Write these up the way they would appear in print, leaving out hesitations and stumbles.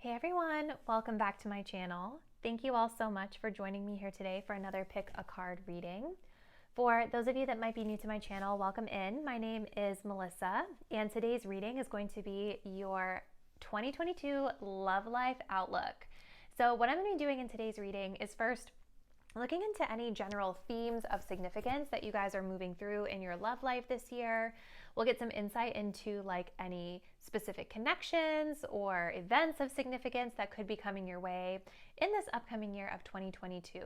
Hey everyone, welcome back to my channel. Thank you all so much for joining me here today for another Pick a Card reading. For those of you that might be new to my channel, welcome in. My name is Melissa, and today's reading is going to be your 2022 Love Life Outlook. So what I'm going to be doing in today's reading is first looking into any general themes of significance that you guys are moving through in your love life this year. We'll get some insight into like any specific connections or events of significance that could be coming your way in this upcoming year of 2022.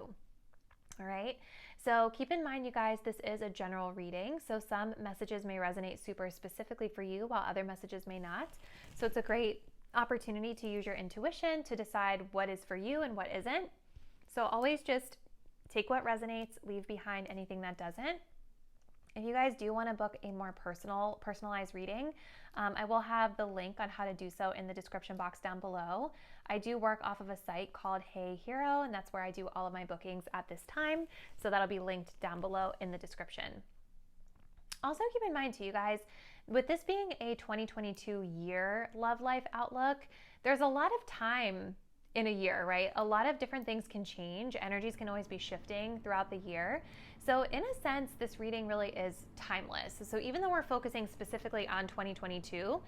All right, so keep in mind, you guys, this is a general reading, so some messages may resonate super specifically for you while other messages may not. So it's a great opportunity to use your intuition to decide what is for you and what isn't. So always just take what resonates, leave behind anything that doesn't. If you guys do want to book a more personalized reading, I will have the link on how to do so in the description box down below. I do work off of a site called Hey Hero, and that's where I do all of my bookings at this time. So that'll be linked down below in the description. Also keep in mind too, you guys, with this being a 2022 year love life outlook, there's a lot of time in a year, right? A lot of different things can change. Energies can always be shifting throughout the year. So in a sense, this reading really is timeless. So even though we're focusing specifically on 2022,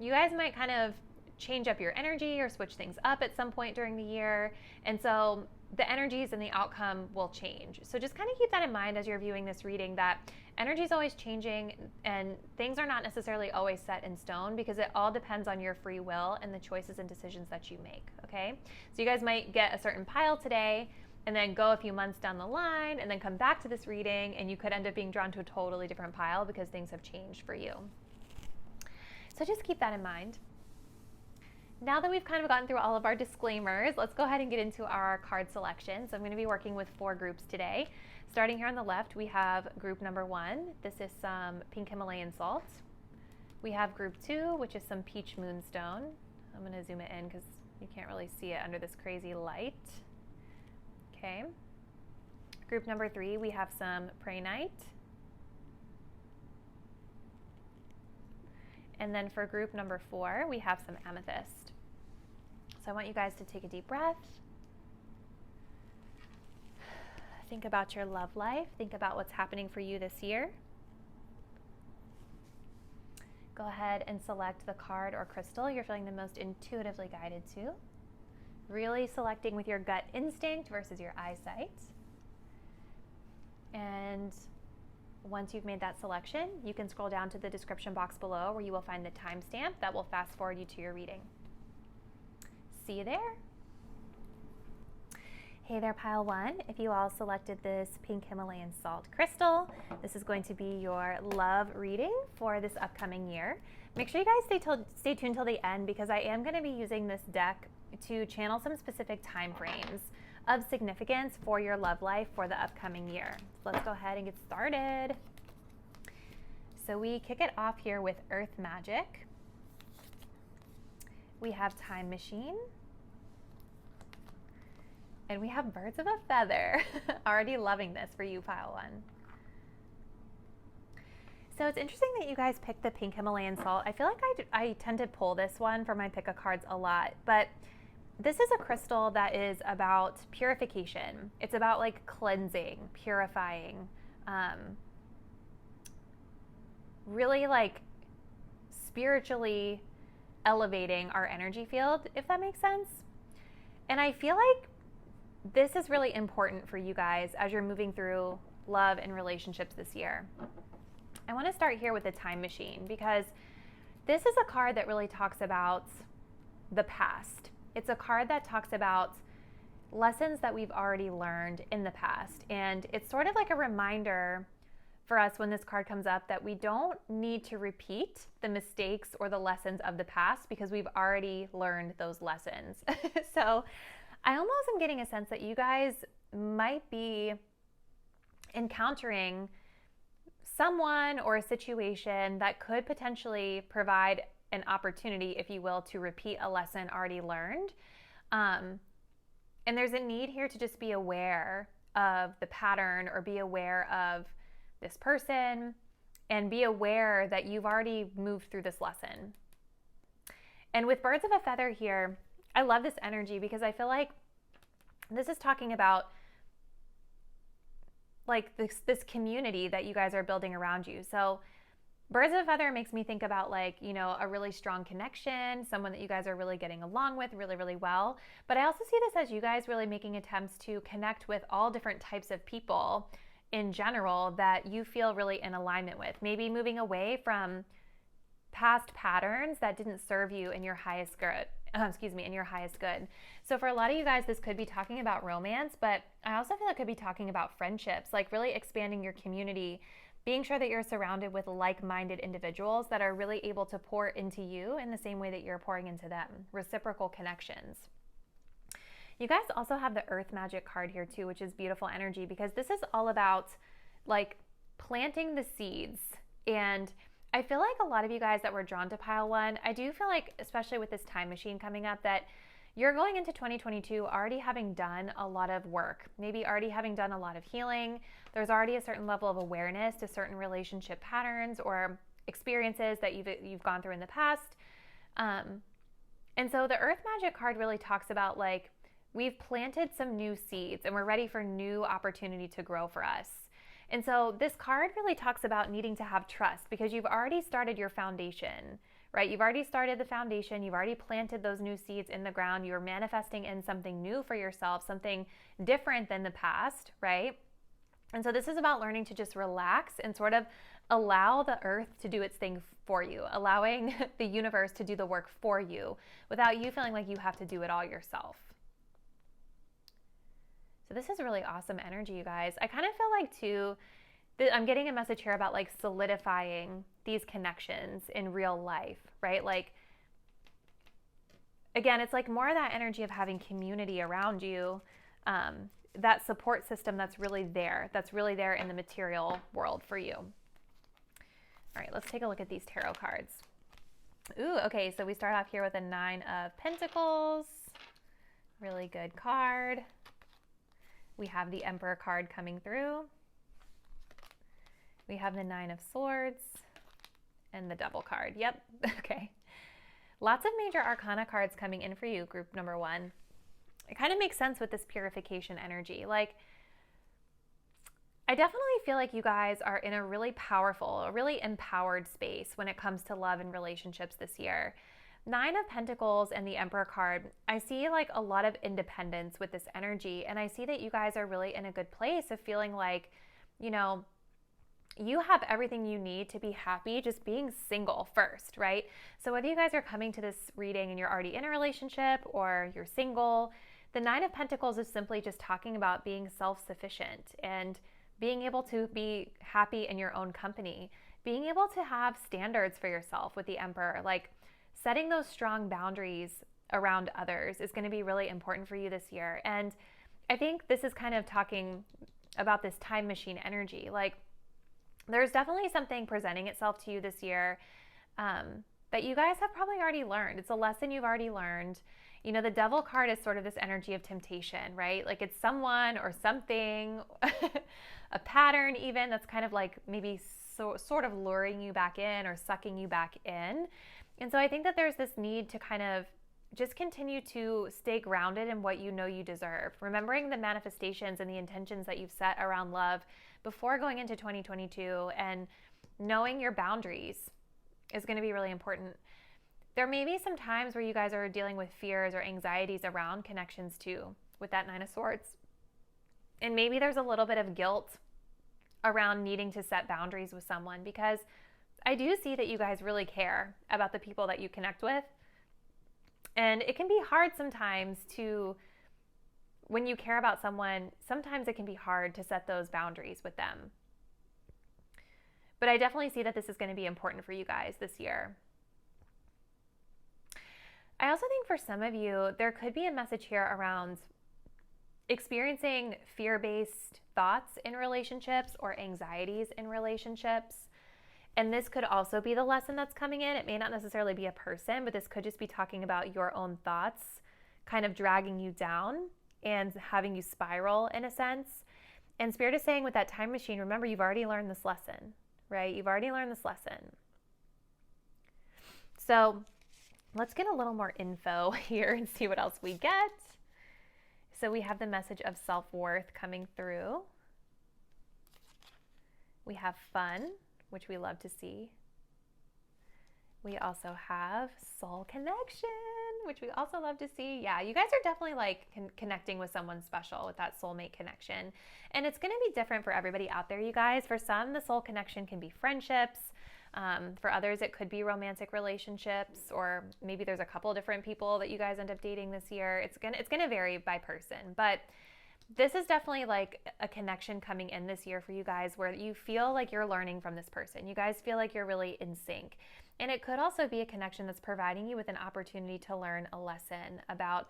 you guys might kind of change up your energy or switch things up at some point during the year. And so the energies and the outcome will change. So just kind of keep that in mind as you're viewing this reading, that energy is always changing and things are not necessarily always set in stone, because it all depends on your free will and the choices and decisions that you make, okay? So you guys might get a certain pile today and then go a few months down the line and then come back to this reading and you could end up being drawn to a totally different pile because things have changed for you. So just keep that in mind. Now that we've kind of gotten through all of our disclaimers, let's go ahead and get into our card selection. So I'm going to be working with 4 groups today. Starting here on the left, we have group number 1. This is some pink Himalayan salt. We have group 2, which is some peach moonstone. I'm going to zoom it in because you can't really see it under this crazy light. Okay. Group number 3, we have some prehnite. And then for group number 4, we have some amethyst. So I want you guys to take a deep breath. Think about your love life. Think about what's happening for you this year. Go ahead and select the card or crystal you're feeling the most intuitively guided to. Really selecting with your gut instinct versus your eyesight. And once you've made that selection, you can scroll down to the description box below where you will find the timestamp that will fast forward you to your reading. See you there. Hey there, pile 1. If you all selected this pink Himalayan salt crystal, this is going to be your love reading for this upcoming year. Make sure you guys stay tuned till the end, because I am going to be using this deck to channel some specific time frames of significance for your love life for the upcoming year. So let's go ahead and get started. So we kick it off here with Earth Magic. We have Time Machine. And we have Birds of a Feather. Already loving this for you, pile 1. So it's interesting that you guys picked the pink Himalayan salt. I feel like I tend to pull this one for my pick a cards a lot, but this is a crystal that is about purification. It's about like cleansing, purifying, really like spiritually elevating our energy field, if that makes sense. And I feel like this is really important for you guys as you're moving through love and relationships this year. I want to start here with the Time Machine, because this is a card that really talks about the past. It's a card that talks about lessons that we've already learned in the past. And it's sort of like a reminder for us when this card comes up that we don't need to repeat the mistakes or the lessons of the past, because we've already learned those lessons. So I almost am getting a sense that you guys might be encountering someone or a situation that could potentially provide an opportunity, if you will, to repeat a lesson already learned. And there's a need here to just be aware of the pattern, or be aware of this person, and be aware that you've already moved through this lesson. And with Birds of a Feather here, I love this energy because I feel like this is talking about like this community that you guys are building around you. So birds of a feather makes me think about like, you know, a really strong connection, someone that you guys are really getting along with really, really well. But I also see this as you guys really making attempts to connect with all different types of people in general that you feel really in alignment with. Maybe moving away from past patterns that didn't serve you in your highest good. In your highest good. So for a lot of you guys, this could be talking about romance, but I also feel it could be talking about friendships, like really expanding your community, being sure that you're surrounded with like-minded individuals that are really able to pour into you in the same way that you're pouring into them, reciprocal connections. You guys also have the Earth Magic card here too, which is beautiful energy because this is all about like planting the seeds. And I feel like a lot of you guys that were drawn to pile one, I do feel like, especially with this time machine coming up, that you're going into 2022 already having done a lot of work, maybe already having done a lot of healing. There's already a certain level of awareness to certain relationship patterns or experiences that you've gone through in the past. And so the Earth Magic card really talks about like, we've planted some new seeds and we're ready for new opportunity to grow for us. And so this card really talks about needing to have trust because you've already started your foundation, right? You've already started the foundation. You've already planted those new seeds in the ground. You're manifesting in something new for yourself, something different than the past, right? And so this is about learning to just relax and sort of allow the earth to do its thing for you, allowing the universe to do the work for you without you feeling like you have to do it all yourself. So this is really awesome energy, you guys. I kind of feel like too, I'm getting a message here about like solidifying these connections in real life, right? Like, again, it's like more of that energy of having community around you, that support system that's really there in the material world for you. All right, let's take a look at these tarot cards. Ooh, okay, so we start off here with a 9 of Pentacles. Really good card. We have the Emperor card coming through. We have the 9 of Swords and the Devil card. Yep, okay. Lots of major arcana cards coming in for you, group number 1. It kind of makes sense with this purification energy. Like, I definitely feel like you guys are in a really powerful, a really empowered space when it comes to love and relationships this year. 9 of Pentacles and the Emperor card, I see like a lot of independence with this energy. And I see that you guys are really in a good place of feeling like, you know, you have everything you need to be happy just being single first, right? So whether you guys are coming to this reading and you're already in a relationship or you're single, the 9 of Pentacles is simply just talking about being self-sufficient and being able to be happy in your own company, being able to have standards for yourself with the Emperor, like setting those strong boundaries around others is going to be really important for you this year. And I think this is kind of talking about this time machine energy. Like, there's definitely something presenting itself to you this year that you guys have probably already learned. It's a lesson you've already learned. You know, the Devil card is sort of this energy of temptation, right? Like it's someone or something, a pattern even that's kind of like maybe sort of luring you back in or sucking you back in. And so I think that there's this need to kind of just continue to stay grounded in what you know you deserve, remembering the manifestations and the intentions that you've set around love before going into 2022, and knowing your boundaries is going to be really important. There may be some times where you guys are dealing with fears or anxieties around connections too, with that 9 of Swords. And maybe there's a little bit of guilt around needing to set boundaries with someone, because I do see that you guys really care about the people that you connect with. And it can be hard sometimes to, when you care about someone, sometimes it can be hard to set those boundaries with them. But I definitely see that this is going to be important for you guys this year. I also think for some of you, there could be a message here around experiencing fear-based thoughts in relationships or anxieties in relationships. And this could also be the lesson that's coming in. It may not necessarily be a person, but this could just be talking about your own thoughts kind of dragging you down and having you spiral in a sense. And Spirit is saying with that time machine, remember, you've already learned this lesson, right? You've already learned this lesson. So Let's get a little more info here and see what else we get. So we have the message of self-worth coming through. We have fun, which we love to see. We also have soul connection, which we also love to see. Yeah, you guys are definitely like connecting with someone special with that soulmate connection. And it's going to be different for everybody out there, you guys. For some, the soul connection can be friendships. For others, it could be romantic relationships, or maybe there's a couple different people that you guys end up dating this year. It's gonna vary by person, but this is definitely like a connection coming in this year for you guys where you feel like you're learning from this person. You guys feel like you're really in sync. And it could also be a connection that's providing you with an opportunity to learn a lesson about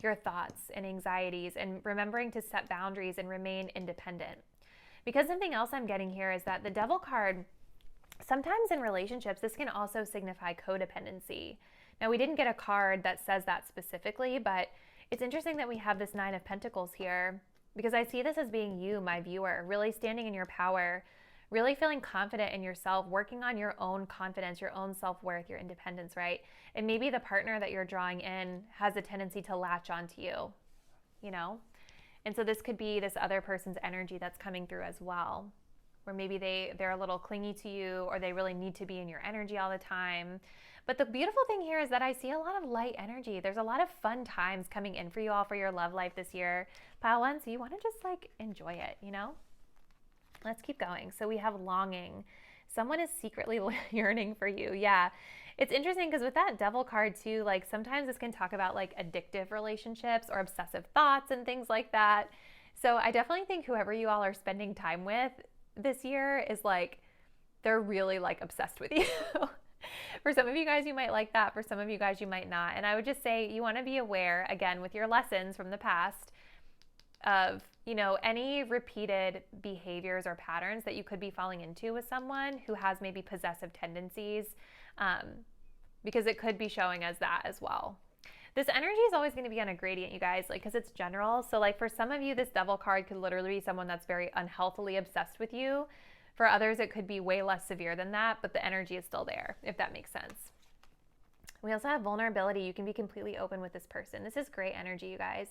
your thoughts and anxieties and remembering to set boundaries and remain independent. Because something else I'm getting here is that the Devil card, sometimes in relationships, this can also signify codependency. Now, we didn't get a card that says that specifically, but it's interesting that we have this Nine of Pentacles here because I see this as being you, my viewer, really standing in your power, really feeling confident in yourself, working on your own confidence, your own self-worth, your independence, right? And maybe the partner that you're drawing in has a tendency to latch onto you, you know? And so this could be this other person's energy that's coming through as well, where maybe they're a little clingy to you or they really need to be in your energy all the time. But the beautiful thing here is that I see a lot of light energy. There's a lot of fun times coming in for you all for your love life this year. Pile one, so you want to just like enjoy it, you know? Let's keep going. So we have longing. Someone is secretly yearning for you. Yeah. It's interesting because with that Devil card too, like sometimes this can talk about like addictive relationships or obsessive thoughts and things like that. So I definitely think whoever you all are spending time with this year is like, they're really like obsessed with you. For some of you guys, you might like that. For some of you guys, you might not. And I would just say you want to be aware, again, with your lessons from the past of, you know, any repeated behaviors or patterns that you could be falling into with someone who has maybe possessive tendencies, because it could be showing as that as well. This energy is always going to be on a gradient, you guys, like, because it's general. So like for some of you, this Devil card could literally be someone that's very unhealthily obsessed with you. For others, it could be way less severe than that, but the energy is still there, if that makes sense. We also have vulnerability. You can be completely open with this person. This is great energy, you guys.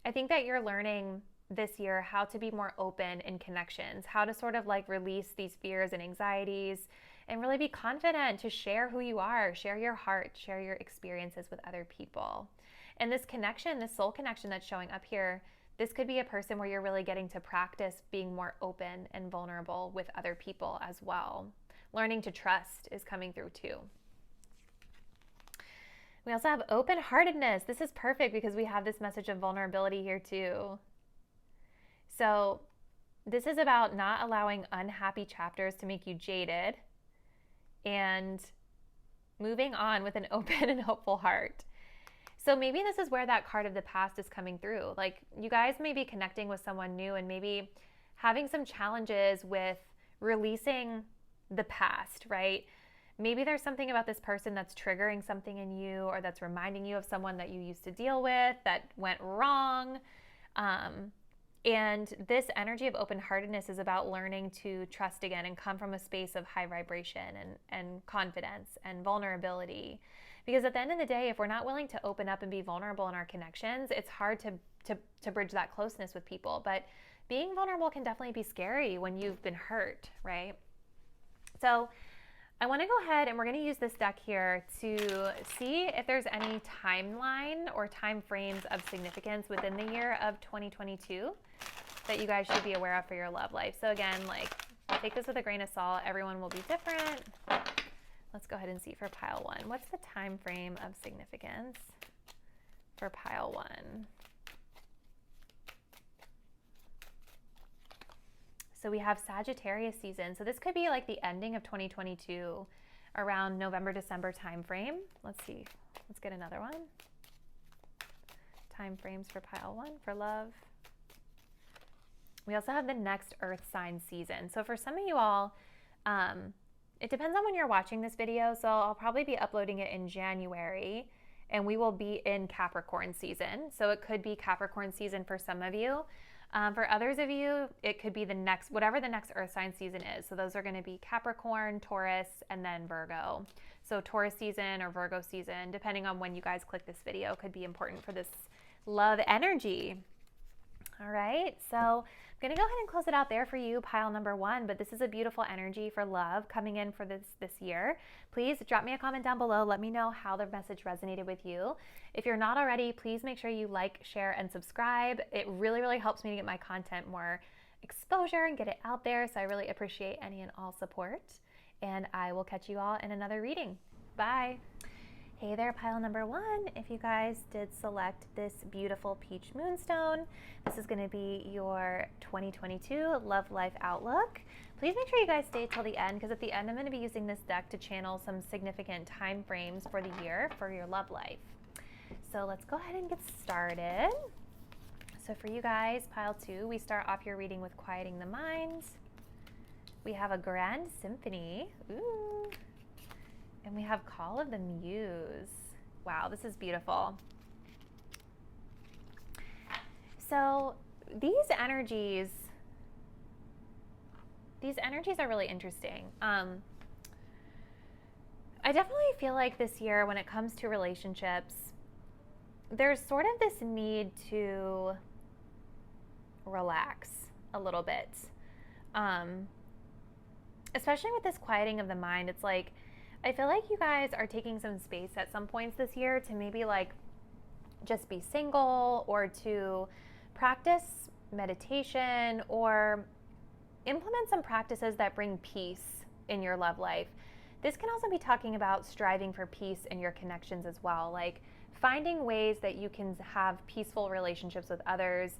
I think that you're learning this year how to be more open in connections, how to sort of like release these fears and anxieties and really be confident to share who you are, share your heart, share your experiences with other people. And this connection, this soul connection that's showing up here, this could be a person where you're really getting to practice being more open and vulnerable with other people as well. Learning to trust is coming through too. We also have open-heartedness. This is perfect because we have this message of vulnerability here too. So this is about not allowing unhappy chapters to make you jaded and moving on with an open and hopeful heart. So maybe this is where that card of the past is coming through. Like you guys may be connecting with someone new and maybe having some challenges with releasing the past, right? Maybe there's something about this person that's triggering something in you or that's reminding you of someone that you used to deal with that went wrong. And this energy of open-heartedness is about learning to trust again and come from a space of high vibration and confidence and vulnerability. Because at the end of the day, if we're not willing to open up and be vulnerable in our connections, it's hard to bridge that closeness with people. But being vulnerable can definitely be scary when you've been hurt, right? So I want to go ahead and we're going to use this deck here to see if there's any timeline or time frames of significance within the year of 2022 that you guys should be aware of for your love life. So again, like take this with a grain of salt. Everyone will be different. Let's go ahead and see for pile one. What's the time frame of significance for pile one? So we have Sagittarius season. So this could be like the ending of 2022 around November, December timeframe. Let's see. Let's get another one. Time frames for pile one for love. We also have the next Earth sign season. So for some of you all, it depends on when you're watching this video. So I'll probably be uploading it in January and we will be in Capricorn season. So it could be Capricorn season for some of you. For others of you, it could be the next, whatever the next earth sign season is. So those are going to be Capricorn, Taurus, and then Virgo. So Taurus season or Virgo season, depending on when you guys click this video, could be important for this love energy. All right, so I'm going to go ahead and close it out there for you, pile number 1, but this is a beautiful energy for love coming in for this year. Please drop me a comment down below. Let me know how the message resonated with you. If you're not already, please make sure you like, share, and subscribe. It really, really helps me to get my content more exposure and get it out there, so I really appreciate any and all support, and I will catch you all in another reading. Bye. Hey there, pile number 1. If you guys did select this beautiful peach moonstone, this is going to be your 2022 love life outlook. Please make sure you guys stay till the end, because at the end I'm going to be using this deck to channel some significant time frames for the year for your love life. So let's go ahead and get started. So for you guys, pile 2, we start off your reading with Quieting the Mind. We have a Grand Symphony. Ooh. And we have Call of the Muse. Wow, this is beautiful. So these energies are really interesting. I definitely feel like this year, when it comes to relationships, there's sort of this need to relax a little bit. Especially with this quieting of the mind, it's like, I feel like you guys are taking some space at some points this year to maybe like just be single, or to practice meditation, or implement some practices that bring peace in your love life. This can also be talking about striving for peace in your connections as well, like finding ways that you can have peaceful relationships with others,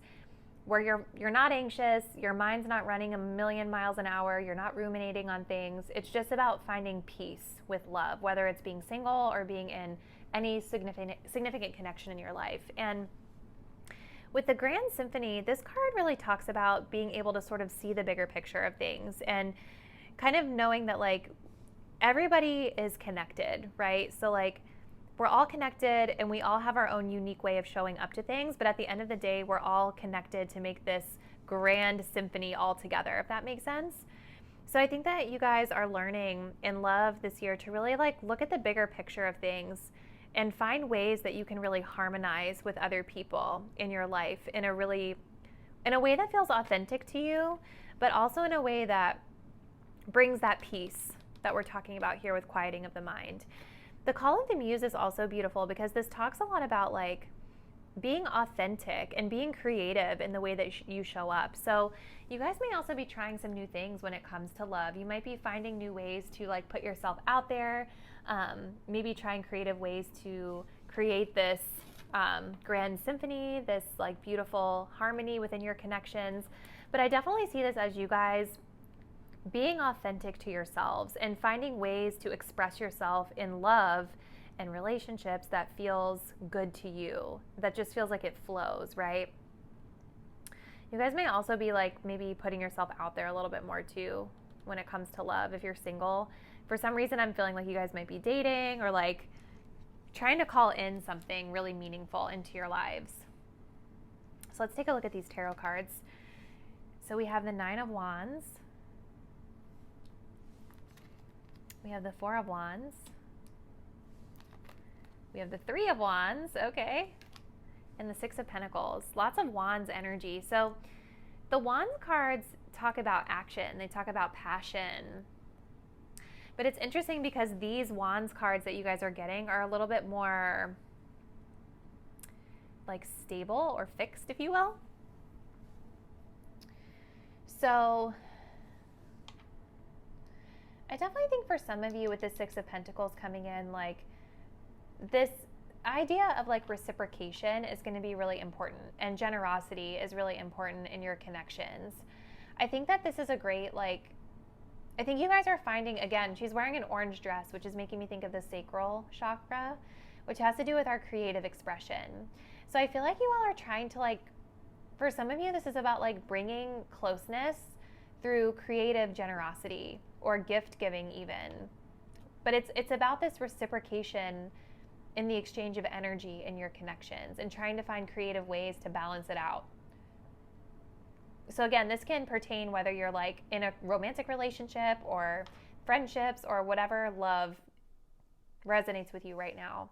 where you're not anxious, your mind's not running a million miles an hour, you're not ruminating on things. It's just about finding peace with love, whether it's being single or being in any significant connection in your life. And with the Grand Symphony, this card really talks about being able to sort of see the bigger picture of things, and kind of knowing that like everybody is connected, right? So like, we're all connected, and we all have our own unique way of showing up to things, but at the end of the day, we're all connected to make this grand symphony all together, if that makes sense. So I think that you guys are learning in love this year to really like look at the bigger picture of things and find ways that you can really harmonize with other people in your life in a way that feels authentic to you, but also in a way that brings that peace that we're talking about here with quieting of the mind. The Call of the Muse is also beautiful because this talks a lot about like being authentic and being creative in the way that you show up. So you guys may also be trying some new things when it comes to love. You might be finding new ways to like put yourself out there, maybe trying creative ways to create this grand symphony, this like beautiful harmony within your connections. But I definitely see this as you guys being authentic to yourselves and finding ways to express yourself in love and relationships that feels good to you, that just feels like it flows, right? You guys may also be like maybe putting yourself out there a little bit more too when it comes to love. If you're single, for some reason I'm feeling like you guys might be dating, or like trying to call in something really meaningful into your lives. So let's take a look at these tarot cards. So we have the 9 of Wands. We have the 4 of Wands. We have the 3 of Wands, okay, and the 6 of Pentacles. Lots of Wands energy. So the Wands cards talk about action. They talk about passion. But it's interesting because these Wands cards that you guys are getting are a little bit more like stable or fixed, if you will. So I definitely think for some of you with the 6 of Pentacles coming in, like this idea of like reciprocation is going to be really important, and generosity is really important in your connections. I think that this is a great, like, I think you guys are finding, again, she's wearing an orange dress, which is making me think of the sacral chakra, which has to do with our creative expression. So I feel like you all are trying to like, for some of you, this is about like bringing closeness through creative generosity or gift giving even. But it's about this reciprocation in the exchange of energy in your connections and trying to find creative ways to balance it out. So again, this can pertain whether you're like in a romantic relationship or friendships or whatever love resonates with you right now.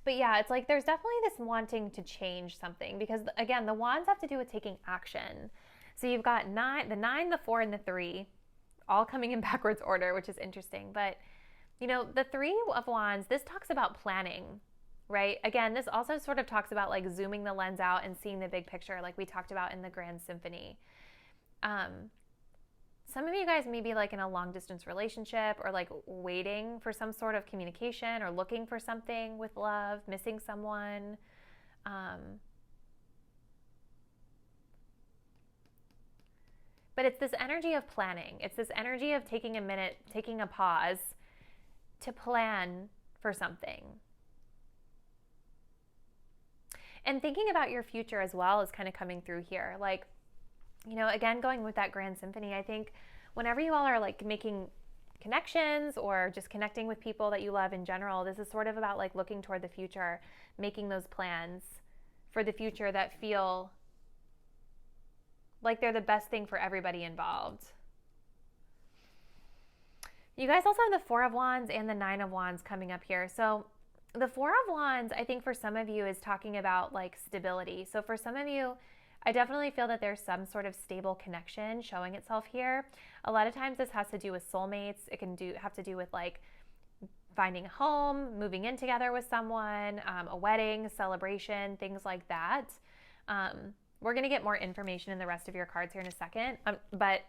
But yeah, it's like there's definitely this wanting to change something because again, the wands have to do with taking action. So you've got the 9, the 4, and the 3 all coming in backwards order, which is interesting. But you know, the 3 of Wands, this talks about planning, right? Again, this also sort of talks about like zooming the lens out and seeing the big picture, like we talked about in the Grand Symphony. Some of you guys may be like in a long distance relationship or like waiting for some sort of communication or looking for something with love, missing someone. But it's this energy of planning. It's this energy of taking a minute, taking a pause to plan for something. And thinking about your future as well is kind of coming through here. Like, you know, again, going with that Grand Symphony, I think whenever you all are like making connections or just connecting with people that you love in general, this is sort of about like looking toward the future, making those plans for the future that feel like they're the best thing for everybody involved. You guys also have the 4 of Wands and the 9 of Wands coming up here. So the 4 of Wands, I think for some of you is talking about like stability. So for some of you, I definitely feel that there's some sort of stable connection showing itself here. A lot of times this has to do with soulmates. It can have to do with like finding a home, moving in together with someone, a wedding, celebration, things like that. We're going to get more information in the rest of your cards here in a second. But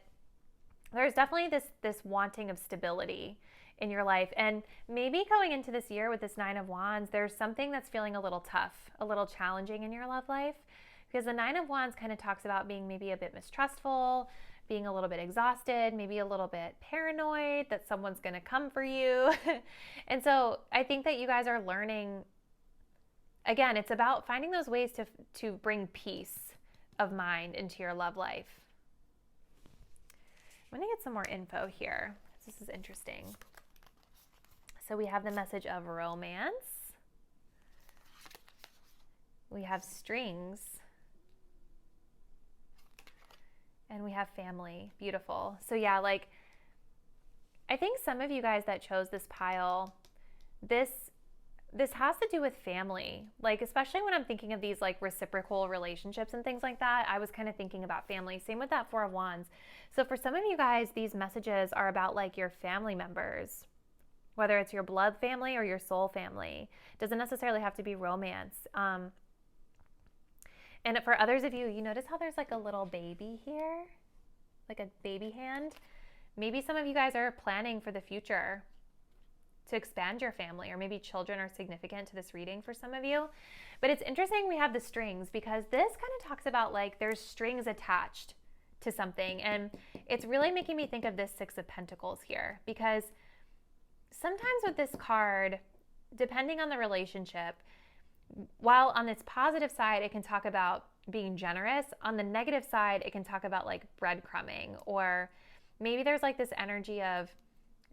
there's definitely this wanting of stability in your life. And maybe going into this year with this 9 of Wands, there's something that's feeling a little tough, a little challenging in your love life. Because the 9 of Wands kind of talks about being maybe a bit mistrustful, being a little bit exhausted, maybe a little bit paranoid that someone's going to come for you. And so I think that you guys are learning, again, it's about finding those ways to bring peace of mind into your love life. I'm going to get some more info here. This is interesting. So we have the message of romance. We have strings. And we have family. Beautiful. So yeah, like I think some of you guys that chose this pile, this has to do with family. Like especially when I'm thinking of these like reciprocal relationships and things like that, I was kind of thinking about family. Same with that 4 of Wands. So for some of you guys, these messages are about like your family members, whether it's your blood family or your soul family. It doesn't necessarily have to be romance. And for others of you, you notice how there's like a little baby here, like a baby hand. Maybe some of you guys are planning for the future to expand your family, or maybe children are significant to this reading for some of you. But it's interesting we have the strings because this kind of talks about like there's strings attached to something. And it's really making me think of this 6 of Pentacles here because sometimes with this card, depending on the relationship, while on its positive side, it can talk about being generous, on the negative side, it can talk about like breadcrumbing, or maybe there's like this energy of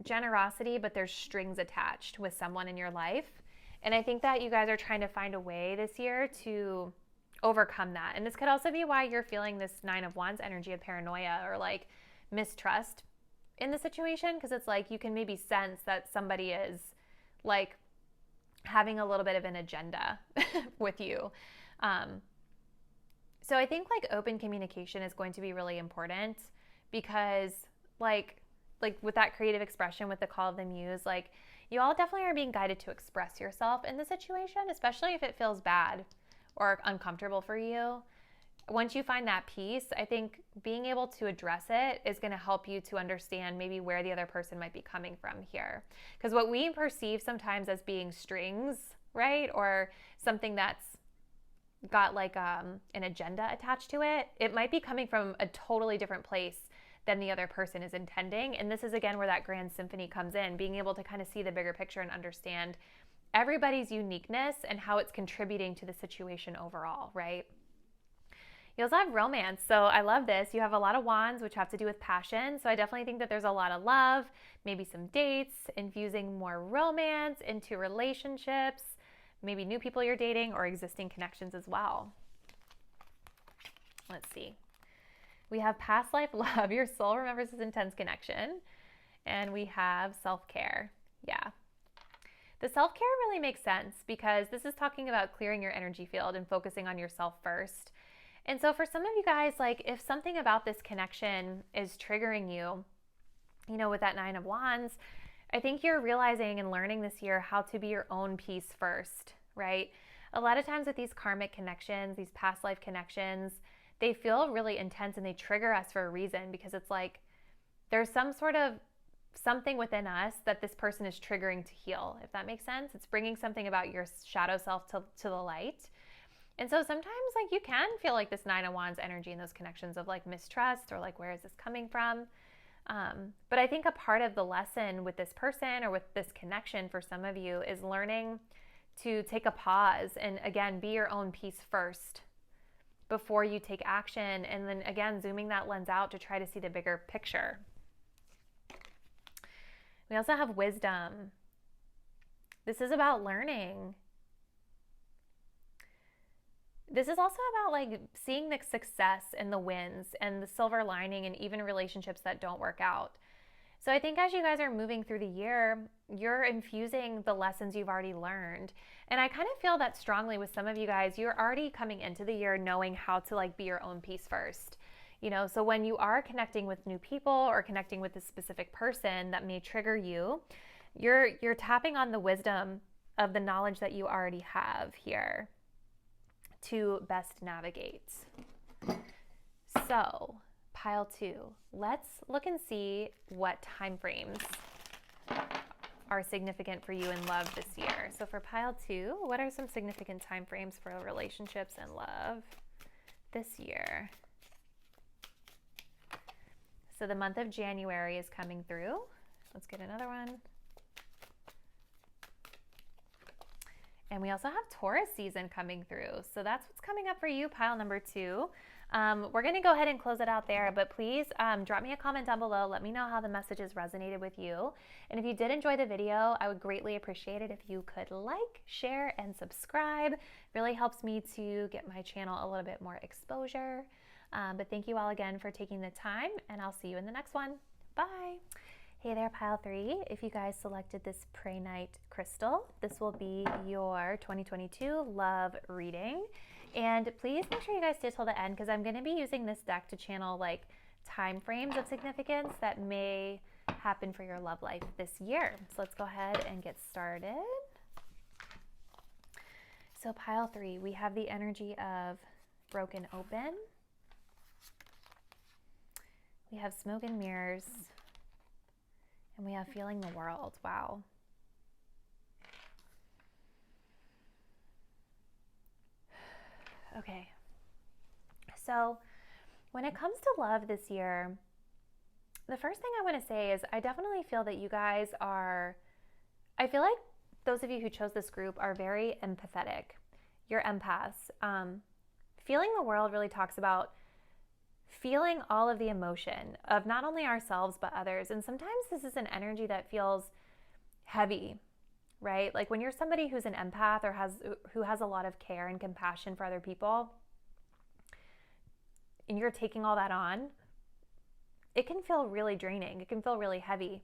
generosity, but there's strings attached with someone in your life. And I think that you guys are trying to find a way this year to overcome that. And this could also be why you're feeling this 9 of Wands energy of paranoia or like mistrust in the situation, because it's like you can maybe sense that somebody is like having a little bit of an agenda with you. So I think like open communication is going to be really important because like with that creative expression, with the call of the muse, like you all definitely are being guided to express yourself in the situation, especially if it feels bad or uncomfortable for you. Once you find that peace, I think being able to address it is going to help you to understand maybe where the other person might be coming from here. Because what we perceive sometimes as being strings, right, or something that's got like an agenda attached to it, it might be coming from a totally different place than the other person is intending. And this is again where that Grand Symphony comes in, being able to kind of see the bigger picture and understand everybody's uniqueness and how it's contributing to the situation overall, right? You also have romance. So I love this. You have a lot of wands, which have to do with passion. So I definitely think that there's a lot of love, maybe some dates, infusing more romance into relationships, maybe new people you're dating or existing connections as well. Let's see. We have past life love. Your soul remembers this intense connection. And we have self-care. Yeah. The self-care really makes sense because this is talking about clearing your energy field and focusing on yourself first. And so for some of you guys, like if something about this connection is triggering you, you know, with that Nine of Wands, I think you're realizing and learning this year how to be your own peace first, right? A lot of times with these karmic connections, these past life connections, they feel really intense and they trigger us for a reason because it's like there's some sort of something within us that this person is triggering to heal, if that makes sense. It's bringing something about your shadow self to the light. And so sometimes like you can feel like this Nine of Wands energy in those connections of like mistrust or like, where is this coming from? But I think a part of the lesson with this person or with this connection for some of you is learning to take a pause and again, be your own peace first before you take action. And then again, zooming that lens out to try to see the bigger picture. We also have wisdom. This is about learning. This is also about like seeing the success and the wins and the silver lining and even relationships that don't work out. So I think as you guys are moving through the year, you're infusing the lessons you've already learned. And I kind of feel that strongly with some of you guys. You're already coming into the year knowing how to like be your own peace first. You know, so when you are connecting with new people or connecting with a specific person that may trigger you, you're tapping on the wisdom of the knowledge that you already have here to best navigate. So, pile 2. Let's look and see what time frames are significant for you in love this year. So for pile 2, what are some significant time frames for relationships and love this year? So the month of January is coming through. Let's get another one. And we also have Taurus season coming through. So that's what's coming up for you, pile number 2. We're going to go ahead and close it out there, but please drop me a comment down below. Let me know how the messages resonated with you. And if you did enjoy the video, I would greatly appreciate it if you could like, share, and subscribe. It really helps me to get my channel a little bit more exposure. But thank you all again for taking the time, and I'll see you in the next one. Bye. Hey there, pile 3. If you guys selected this Prehnite crystal, this will be your 2022 love reading. And please make sure you guys stay till the end because I'm going to be using this deck to channel like time frames of significance that may happen for your love life this year. So let's go ahead and get started. So pile 3, we have the energy of broken open. We have smoke and mirrors, and we have feeling the world. Wow. Okay. So when it comes to love this year, the first thing I want to say is I definitely feel that you guys are, I feel like those of you who chose this group are very empathetic. You're empaths. Feeling the world really talks about feeling all of the emotion of not only ourselves but others. And sometimes this is an energy that feels heavy, right? Like when you're somebody who's an empath or who has a lot of care and compassion for other people, and you're taking all that on, it can feel really draining. It can feel really heavy.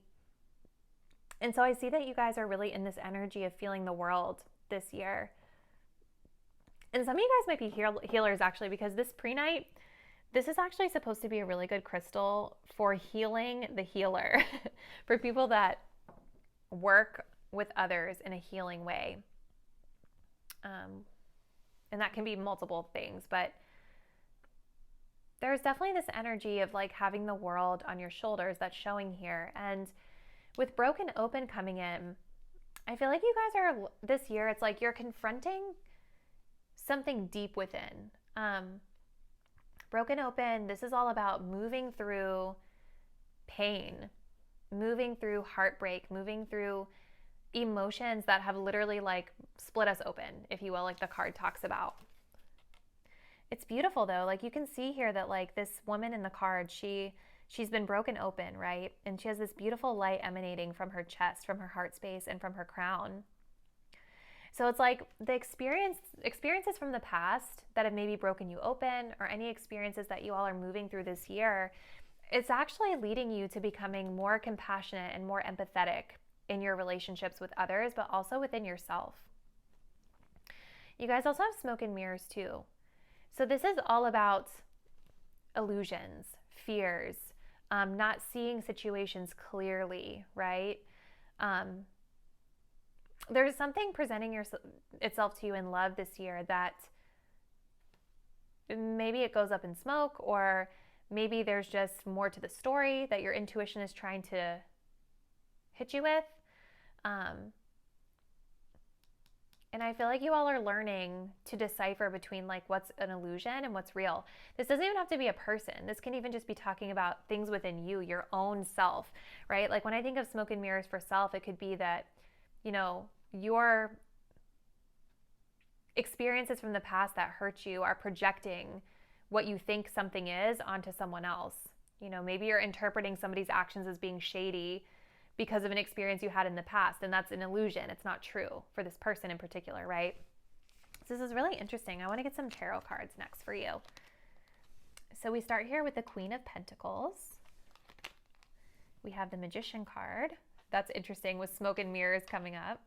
And so I see that you guys are really in this energy of feeling the world this year. And some of you guys might be healers actually, because this Prehnite, this is actually supposed to be a really good crystal for healing the healer, for people that work with others in a healing way. And that can be multiple things, but there's definitely this energy of like having the world on your shoulders that's showing here. And with broken open coming in, I feel like you guys are, this year, it's like you're confronting something deep within. Broken open, this is all about moving through pain, moving through heartbreak, moving through emotions that have literally like split us open, if you will, like the card talks about. It's beautiful though. Like you can see here that like this woman in the card, she's been broken open, right? And she has this beautiful light emanating from her chest, from her heart space, and from her crown. So it's like the experiences from the past that have maybe broken you open, or any experiences that you all are moving through this year, it's actually leading you to becoming more compassionate and more empathetic in your relationships with others, but also within yourself. You guys also have smoke and mirrors too. So this is all about illusions, fears, not seeing situations clearly, right? There's something presenting itself to you in love this year that maybe it goes up in smoke, or maybe there's just more to the story that your intuition is trying to hit you with. And I feel like you all are learning to decipher between like what's an illusion and what's real. This doesn't even have to be a person. This can even just be talking about things within you, your own self, right? Like when I think of smoke and mirrors for self, it could be that, you know, your experiences from the past that hurt you are projecting what you think something is onto someone else. You know, maybe you're interpreting somebody's actions as being shady because of an experience you had in the past, and that's an illusion. It's not true for this person in particular, right? So this is really interesting. I want to get some tarot cards next for you. So we start here with the Queen of Pentacles. We have the Magician card. That's interesting with smoke and mirrors coming up.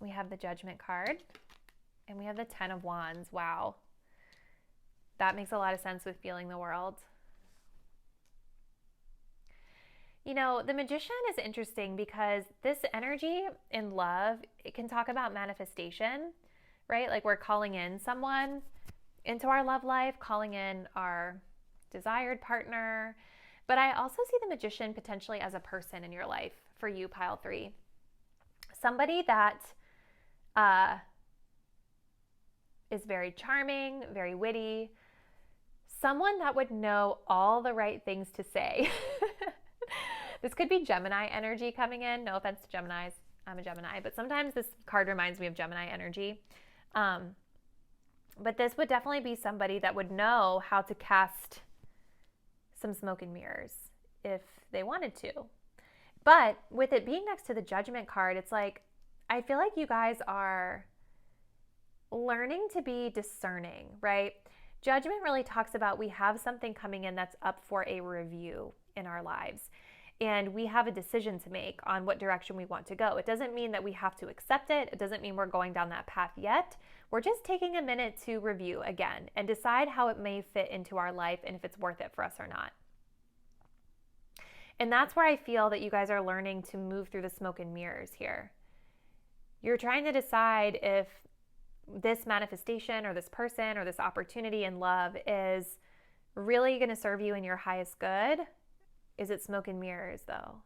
We have the Judgment card, and we have the Ten of Wands. Wow. That makes a lot of sense with feeling the world. You know, the Magician is interesting because this energy in love, it can talk about manifestation, right? Like we're calling in someone into our love life, calling in our desired partner. But I also see the Magician potentially as a person in your life for you, pile 3. Somebody that is very charming, very witty, someone that would know all the right things to say. This could be Gemini energy coming in. No offense to Geminis. I'm a Gemini, but sometimes this card reminds me of Gemini energy. But this would definitely be somebody that would know how to cast some smoke and mirrors if they wanted to. But with it being next to the Judgment card, it's like, I feel like you guys are learning to be discerning, right? Judgment really talks about we have something coming in that's up for a review in our lives. And we have a decision to make on what direction we want to go. It doesn't mean that we have to accept it. It doesn't mean we're going down that path yet. We're just taking a minute to review again and decide how it may fit into our life and if it's worth it for us or not. And that's where I feel that you guys are learning to move through the smoke and mirrors here. You're trying to decide if this manifestation or this person or this opportunity in love is really going to serve you in your highest good. Is it smoke and mirrors though?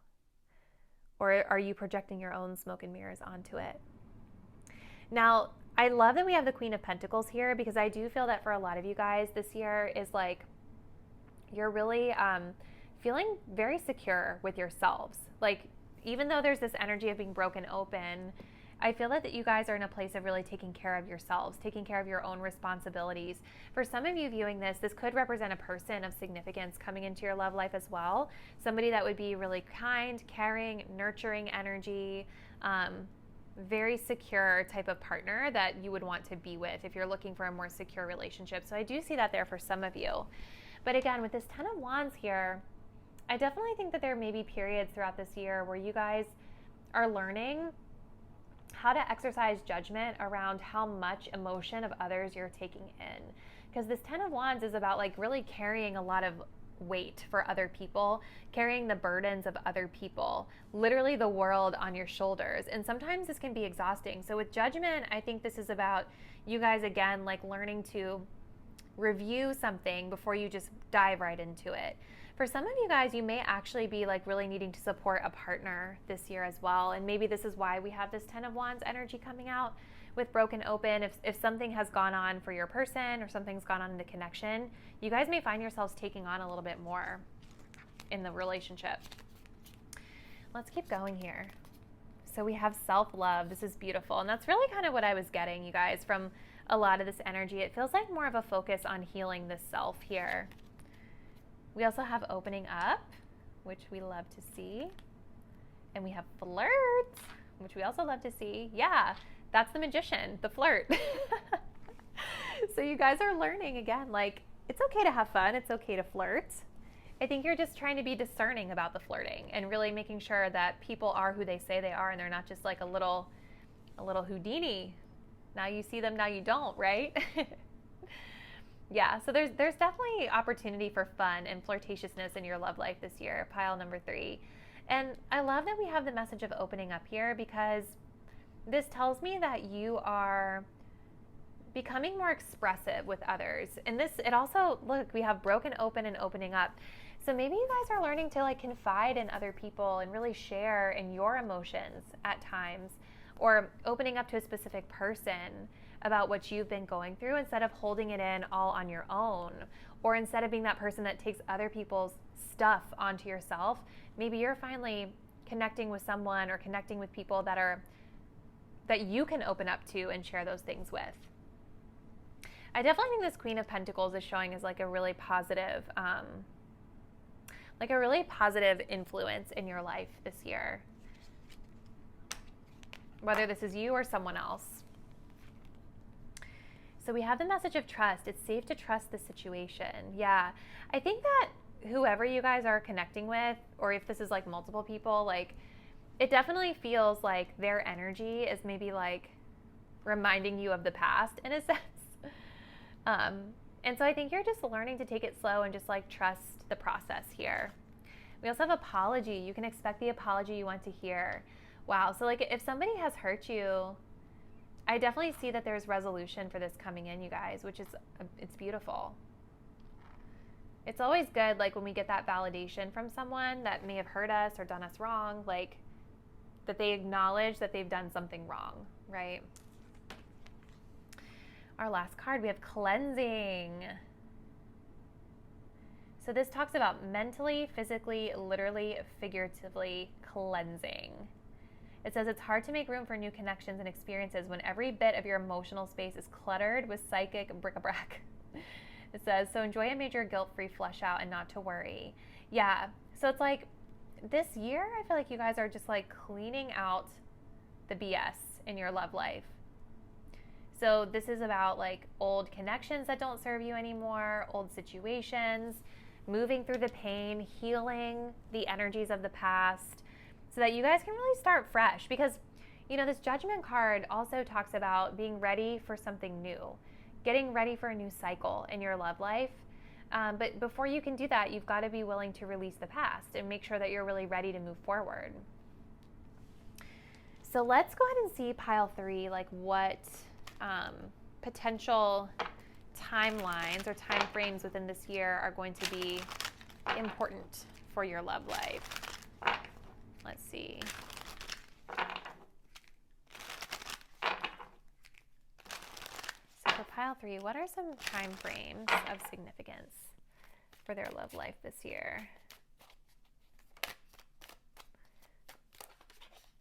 Or are you projecting your own smoke and mirrors onto it? Now, I love that we have the Queen of Pentacles here because I do feel that for a lot of you guys this year is like you're really feeling very secure with yourselves. Like even though there's this energy of being broken open, I feel that you guys are in a place of really taking care of yourselves, taking care of your own responsibilities. For some of you viewing this, this could represent a person of significance coming into your love life as well. Somebody that would be really kind, caring, nurturing energy, very secure type of partner that you would want to be with if you're looking for a more secure relationship. So I do see that there for some of you. But again, with this Ten of Wands here, I definitely think that there may be periods throughout this year where you guys are learning how to exercise judgment around how much emotion of others you're taking in. Because this Ten of Wands is about like really carrying a lot of weight for other people, carrying the burdens of other people, literally the world on your shoulders. And sometimes this can be exhausting. So with judgment, I think this is about you guys, again, like learning to review something before you just dive right into it. For some of you guys, you may actually be like really needing to support a partner this year as well. And maybe this is why we have this Ten of Wands energy coming out with broken open. If something has gone on for your person or something's gone on in the connection, you guys may find yourselves taking on a little bit more in the relationship. Let's keep going here. So we have self-love. This is beautiful. And that's really kind of what I was getting, you guys, from a lot of this energy. It feels like more of a focus on healing the self here. We also have opening up, which we love to see. And we have flirt, which we also love to see. Yeah, that's the Magician, the flirt. So you guys are learning again, like, it's okay to have fun. It's okay to flirt. I think you're just trying to be discerning about the flirting and really making sure that people are who they say they are and they're not just like a little Houdini. Now you see them, now you don't, right? Yeah, so there's definitely opportunity for fun and flirtatiousness in your love life this year, pile number 3. And I love that we have the message of opening up here, because this tells me that you are becoming more expressive with others. And this, it also, look, we have broken open and opening up. So maybe you guys are learning to like confide in other people and really share in your emotions at times, or opening up to a specific person about what you've been going through instead of holding it in all on your own, or instead of being that person that takes other people's stuff onto yourself. Maybe you're finally connecting with someone or connecting with people that you can open up to and share those things with. I definitely think this Queen of Pentacles is showing as like a really positive influence in your life this year, whether this is you or someone else. So we have the message of trust. It's safe to trust the situation. Yeah, I think that whoever you guys are connecting with, or if this is like multiple people, like it definitely feels like their energy is maybe like reminding you of the past in a sense. And so I think you're just learning to take it slow and just like trust the process here. We also have apology. You can expect the apology you want to hear. Wow. So like if somebody has hurt you, I definitely see that there's resolution for this coming in, you guys, which is, it's beautiful. It's always good, like when we get that validation from someone that may have hurt us or done us wrong, like that they acknowledge that they've done something wrong, right? Our last card, we have cleansing. So this talks about mentally, physically, literally, figuratively cleansing. It says it's hard to make room for new connections and experiences when every bit of your emotional space is cluttered with psychic bric-a-brac. It says, so enjoy a major guilt-free flush out and not to worry. Yeah, so it's like this year, I feel like you guys are just like cleaning out the BS in your love life. So this is about like old connections that don't serve you anymore, old situations, moving through the pain, healing the energies of the past so that you guys can really start fresh. Because, you know, this Judgment card also talks about being ready for something new, getting ready for a new cycle in your love life. But before you can do that, you've got to be willing to release the past and make sure that you're really ready to move forward. So let's go ahead and see pile 3, like what potential timelines or time frames within this year are going to be important for your love life. Let's see. So for pile 3, what are some time frames of significance for their love life this year?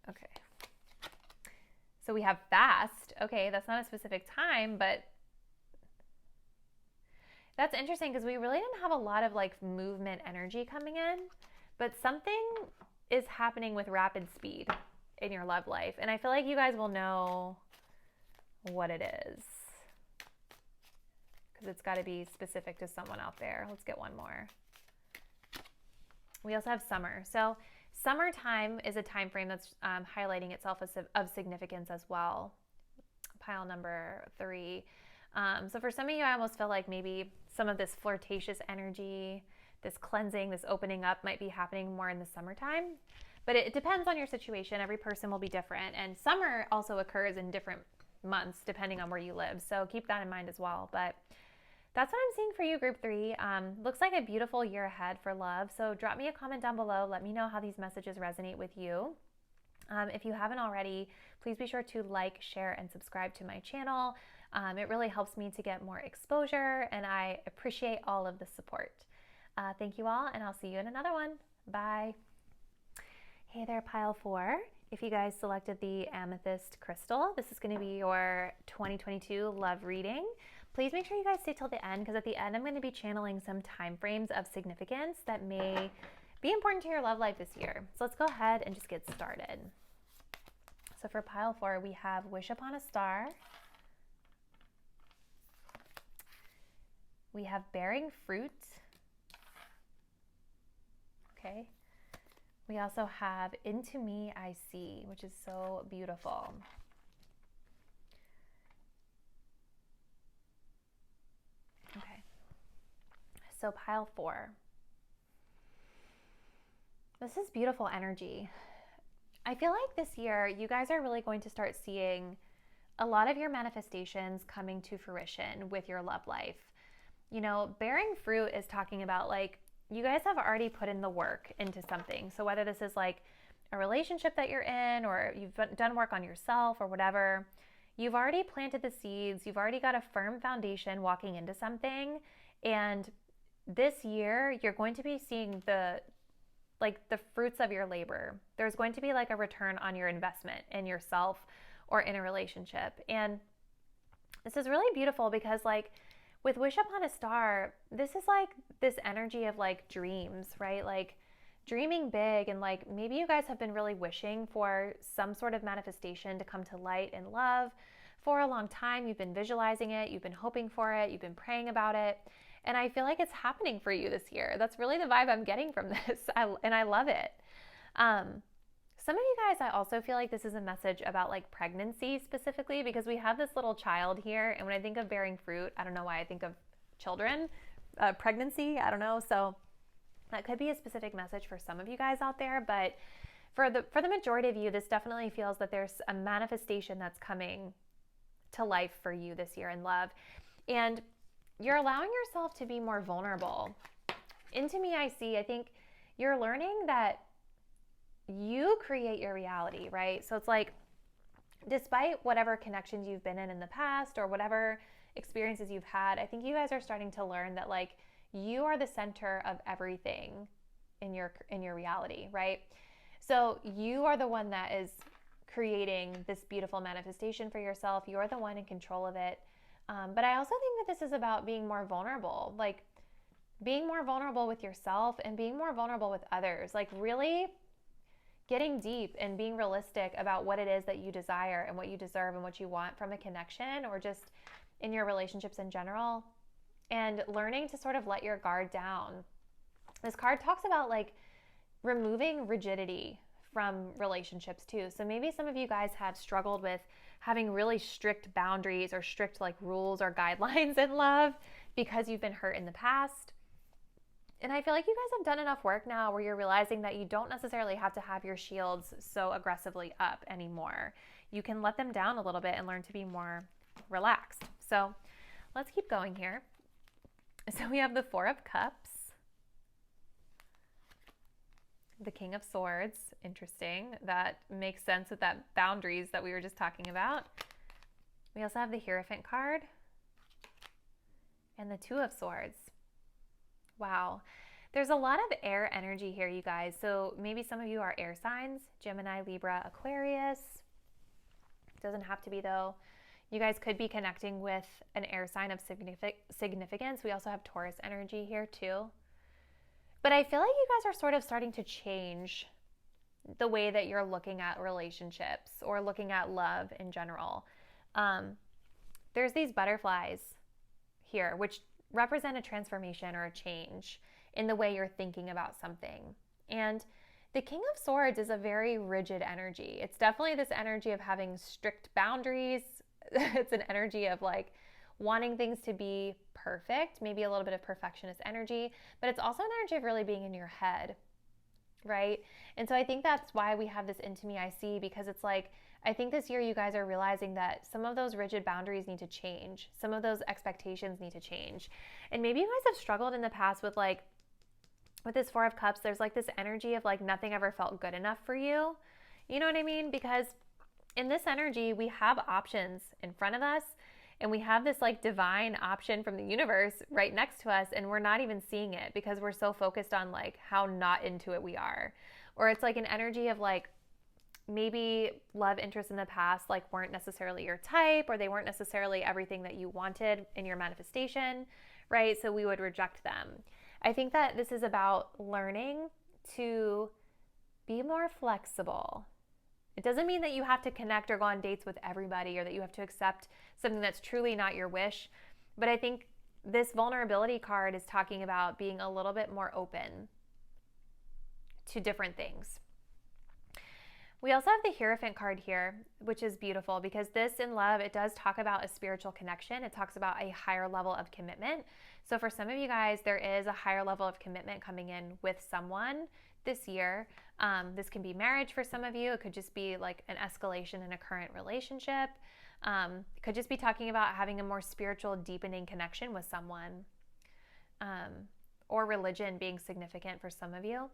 Okay. So we have fast. Okay, that's not a specific time, but that's interesting because we really didn't have a lot of like movement energy coming in, but something is happening with rapid speed in your love life. And I feel like you guys will know what it is because it's got to be specific to someone out there. Let's get one more. We also have summer. So summertime is a time frame that's highlighting itself as of significance as well. Pile number 3. So for some of you, I almost feel like maybe some of this flirtatious energy, this cleansing, this opening up might be happening more in the summertime. But it depends on your situation. Every person will be different. And summer also occurs in different months depending on where you live. So keep that in mind as well. But that's what I'm seeing for you, group 3. Looks like a beautiful year ahead for love. So drop me a comment down below. Let me know how these messages resonate with you. If you haven't already, please be sure to like, share, and subscribe to my channel. It really helps me to get more exposure, and I appreciate all of the support. Thank you all, and I'll see you in another one. Bye. Hey there, pile 4. If you guys selected the amethyst crystal, this is going to be your 2022 love reading. Please make sure you guys stay till the end, because at the end I'm going to be channeling some time frames of significance that may be important to your love life this year. So let's go ahead and just get started. So for pile 4, we have Wish Upon a Star. We have Bearing Fruit. Okay. We also have Into Me I See, which is so beautiful. Okay. So pile 4. This is beautiful energy. I feel like this year you guys are really going to start seeing a lot of your manifestations coming to fruition with your love life. You know, bearing fruit is talking about like you guys have already put in the work into something. So whether this is like a relationship that you're in or you've done work on yourself or whatever, you've already planted the seeds. You've already got a firm foundation walking into something. And this year you're going to be seeing the fruits of your labor. There's going to be like a return on your investment in yourself or in a relationship. And this is really beautiful because like with Wish Upon a Star, this is like this energy of like dreams, right? Like dreaming big, and like maybe you guys have been really wishing for some sort of manifestation to come to light in love for a long time. You've been visualizing it, you've been hoping for it, you've been praying about it. And I feel like it's happening for you this year. That's really the vibe I'm getting from this. And I love it. Some of you guys, I also feel like this is a message about like pregnancy specifically, because we have this little child here. And when I think of bearing fruit, I don't know why I think of children, pregnancy, I don't know. So that could be a specific message for some of you guys out there. But for the majority of you, this definitely feels that there's a manifestation that's coming to life for you this year in love. And you're allowing yourself to be more vulnerable. Into Me I See, I think you're learning that you create your reality, right? So it's like, despite whatever connections you've been in the past or whatever experiences you've had, I think you guys are starting to learn that like you are the center of everything in your reality, right? So you are the one that is creating this beautiful manifestation for yourself. You're the one in control of it. But I also think that this is about being more vulnerable, like being more vulnerable with yourself and being more vulnerable with others, like really getting deep and being realistic about what it is that you desire and what you deserve and what you want from a connection or just in your relationships in general, and learning to sort of let your guard down. This card talks about like removing rigidity from relationships too. So maybe some of you guys have struggled with having really strict boundaries or strict like rules or guidelines in love because you've been hurt in the past. And I feel like you guys have done enough work now where you're realizing that you don't necessarily have to have your shields so aggressively up anymore. You can let them down a little bit and learn to be more relaxed. So let's keep going here. So we have the Four of Cups, the King of Swords. Interesting. That makes sense with that boundaries that we were just talking about. We also have the Hierophant card and the Two of Swords. Wow. There's a lot of air energy here, you guys. So maybe some of you are air signs, Gemini, Libra, Aquarius. Doesn't have to be though. You guys could be connecting with an air sign of significance. We also have Taurus energy here too. But I feel like you guys are sort of starting to change the way that you're looking at relationships or looking at love in general. There's these butterflies here, which represent a transformation or a change in the way you're thinking about something. And the King of Swords is a very rigid energy. It's definitely this energy of having strict boundaries. It's an energy of like wanting things to be perfect, maybe a little bit of perfectionist energy, but it's also an energy of really being in your head, right? And so I think that's why we have this Into Me I See, because it's like, I think this year you guys are realizing that some of those rigid boundaries need to change. Some of those expectations need to change. And maybe you guys have struggled in the past with like, with this Four of Cups, there's like this energy of like nothing ever felt good enough for you. You know what I mean? Because in this energy, we have options in front of us, and we have this like divine option from the universe right next to us, and we're not even seeing it because we're so focused on like how not into it we are. Or it's like an energy of like, maybe love interests in the past like weren't necessarily your type, or they weren't necessarily everything that you wanted in your manifestation, right? So we would reject them. I think that this is about learning to be more flexible It doesn't mean that you have to connect or go on dates with everybody or that you have to accept something that's truly not your wish. But I think this vulnerability card is talking about being a little bit more open to different things. We also have the Hierophant card here, which is beautiful because this in love, it does talk about a spiritual connection. It talks about a higher level of commitment. So for some of you guys, there is a higher level of commitment coming in with someone this year. This can be marriage for some of you. It could just be like an escalation in a current relationship. It could just be talking about having a more spiritual, deepening connection with someone, or religion being significant for some of you.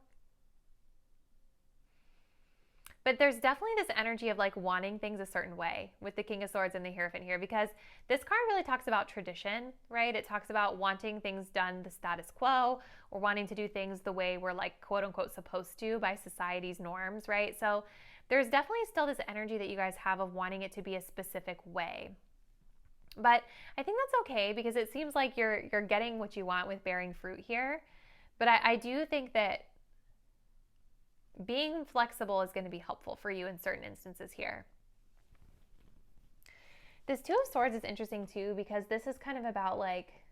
But there's definitely this energy of like wanting things a certain way with the King of Swords and the Hierophant here, because this card really talks about tradition, right? It talks about wanting things done the status quo, or wanting to do things the way we're like quote unquote supposed to by society's norms, right? So there's definitely still this energy that you guys have of wanting it to be a specific way. But I think that's okay because it seems like you're getting what you want with bearing fruit here. But I do think that being flexible is going to be helpful for you in certain instances here. This Two of Swords is interesting too because this is kind of about like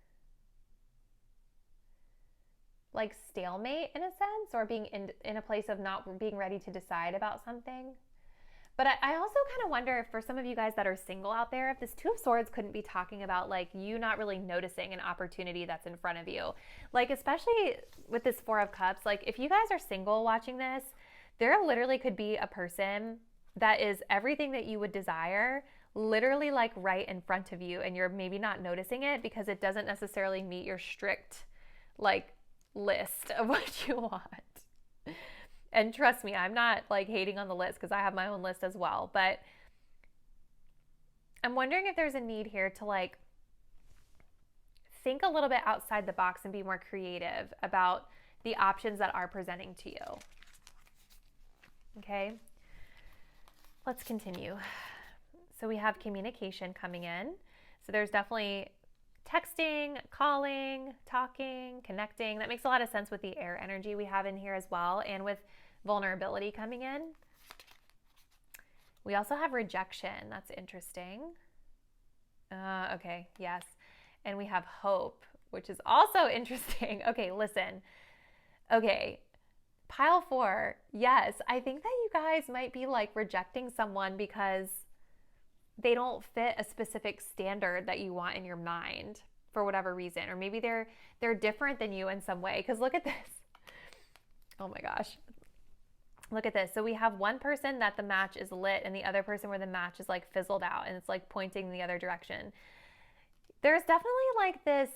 stalemate in a sense, or being in a place of not being ready to decide about something. But I also kind of wonder if for some of you guys that are single out there, if this Two of Swords couldn't be talking about like you not really noticing an opportunity that's in front of you. Like especially with this Four of Cups, like if you guys are single watching this, there literally could be a person that is everything that you would desire, literally like right in front of you, and you're maybe not noticing it because it doesn't necessarily meet your strict like list of what you want. And trust me, I'm not like hating on the list because I have my own list as well. But I'm wondering if there's a need here to like think a little bit outside the box and be more creative about the options that are presenting to you. Okay, let's continue. So we have communication coming in. So there's definitely texting, calling, talking, connecting. That makes a lot of sense with the air energy we have in here as well, and with vulnerability coming in. We also have rejection. That's interesting. Okay, yes. And we have hope, which is also interesting. Okay, listen. Okay, pile 4. Yes, I think that you guys might be like rejecting someone because they don't fit a specific standard that you want in your mind for whatever reason. Or maybe they're different than you in some way. Because look at this. Oh my gosh. Look at this. So we have one person that the match is lit and the other person where the match is like fizzled out and it's like pointing in the other direction. There's definitely like this,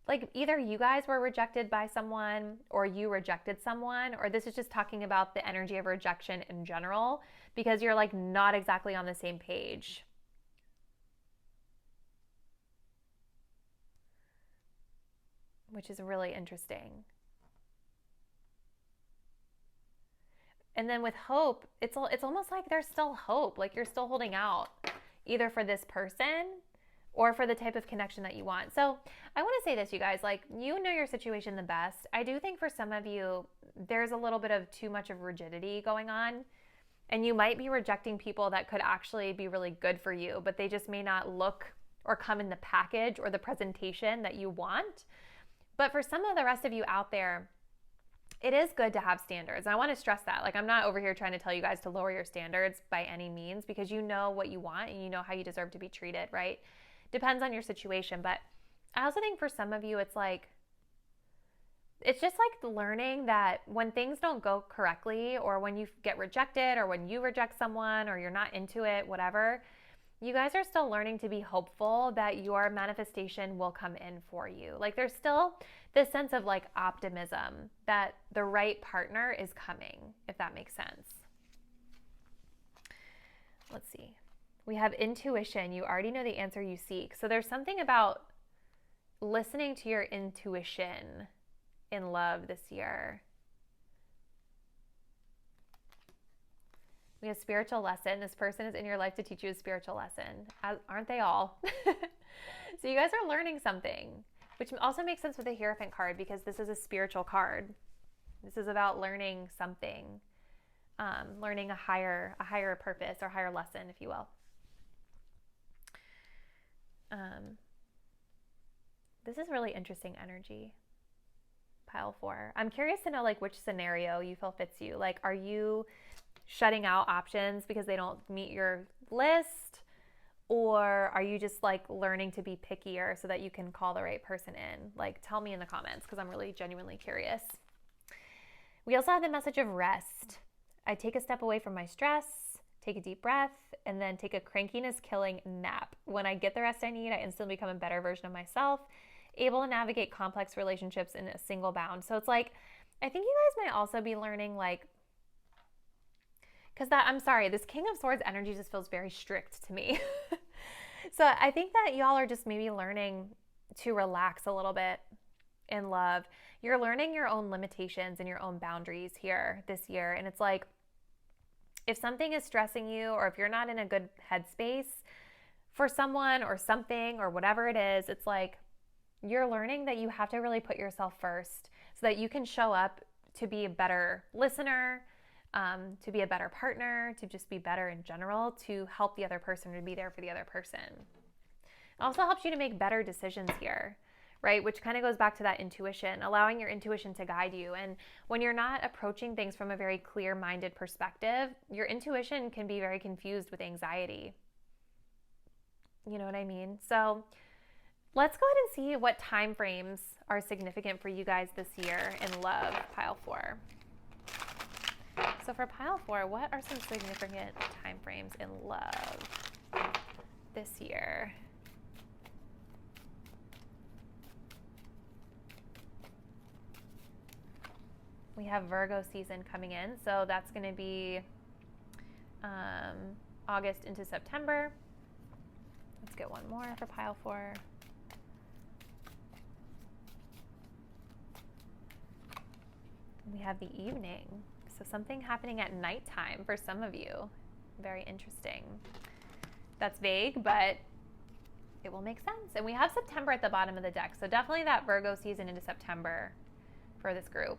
like either you guys were rejected by someone or you rejected someone, or this is just talking about the energy of rejection in general because you're like not exactly on the same page. Which is really interesting. And then with hope, it's almost like there's still hope, like you're still holding out either for this person or for the type of connection that you want. So I want to say this, you guys, like you know your situation the best. I do think for some of you, there's a little bit of too much of rigidity going on, and you might be rejecting people that could actually be really good for you, but they just may not look or come in the package or the presentation that you want. But for some of the rest of you out there, it is good to have standards. And I want to stress that. Like, I'm not over here trying to tell you guys to lower your standards by any means, because you know what you want and you know how you deserve to be treated, right? Depends on your situation. But I also think for some of you, it's just like learning that when things don't go correctly, or when you get rejected, or when you reject someone, or you're not into it, whatever, you guys are still learning to be hopeful that your manifestation will come in for you. Like there's still this sense of like optimism that the right partner is coming, if that makes sense. Let's see. We have intuition. You already know the answer you seek. So there's something about listening to your intuition in love this year. We have spiritual lesson. This person is in your life to teach you a spiritual lesson. Aren't they all? So you guys are learning something, which also makes sense with the Hierophant card because this is a spiritual card, This is about learning something, learning a higher purpose or higher lesson, if you will. This is really interesting energy. Pile 4. I'm curious to know like which scenario you feel fits you. Like, are you shutting out options because they don't meet your list? Or are you just like learning to be pickier so that you can call the right person in? Like, tell me in the comments because I'm really genuinely curious. We also have the message of rest. I take a step away from my stress, take a deep breath, and then take a crankiness killing nap. When I get the rest I need, I instantly become a better version of myself, able to navigate complex relationships in a single bound. So it's like, I think you guys might also be learning like, because I'm sorry, this King of Swords energy just feels very strict to me. So I think that y'all are just maybe learning to relax a little bit in love. You're learning your own limitations and your own boundaries here this year. And it's like, if something is stressing you, or if you're not in a good headspace for someone or something or whatever it is, it's like you're learning that you have to really put yourself first so that you can show up to be a better listener, to be a better partner, to just be better in general, to help the other person, to be there for the other person. It also helps you to make better decisions here, right? Which kind of goes back to that intuition, allowing your intuition to guide you. And when you're not approaching things from a very clear-minded perspective, your intuition can be very confused with anxiety. You know what I mean? So let's go ahead and see what time frames are significant for you guys this year in love, pile 4. So for pile 4, what are some significant time frames in love this year? We have Virgo season coming in, so that's going to be August into September. Let's get one more for pile 4. We have the evening. So something happening at nighttime for some of you. Very interesting. That's vague, but it will make sense. And we have September at the bottom of the deck. So definitely that Virgo season into September for this group.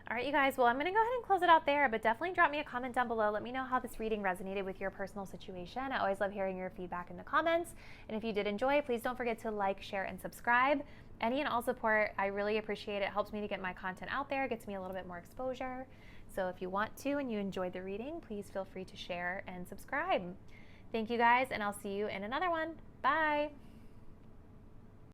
All right, you guys, well, I'm going to go ahead and close it out there, but definitely drop me a comment down below. Let me know how this reading resonated with your personal situation. I always love hearing your feedback in the comments. And if you did enjoy, please don't forget to like, share, and subscribe. Any and all support, I really appreciate it. It helps me to get my content out there, gets me a little bit more exposure. So if you want to and you enjoyed the reading, please feel free to share and subscribe. Thank you guys, and I'll see you in another one. Bye.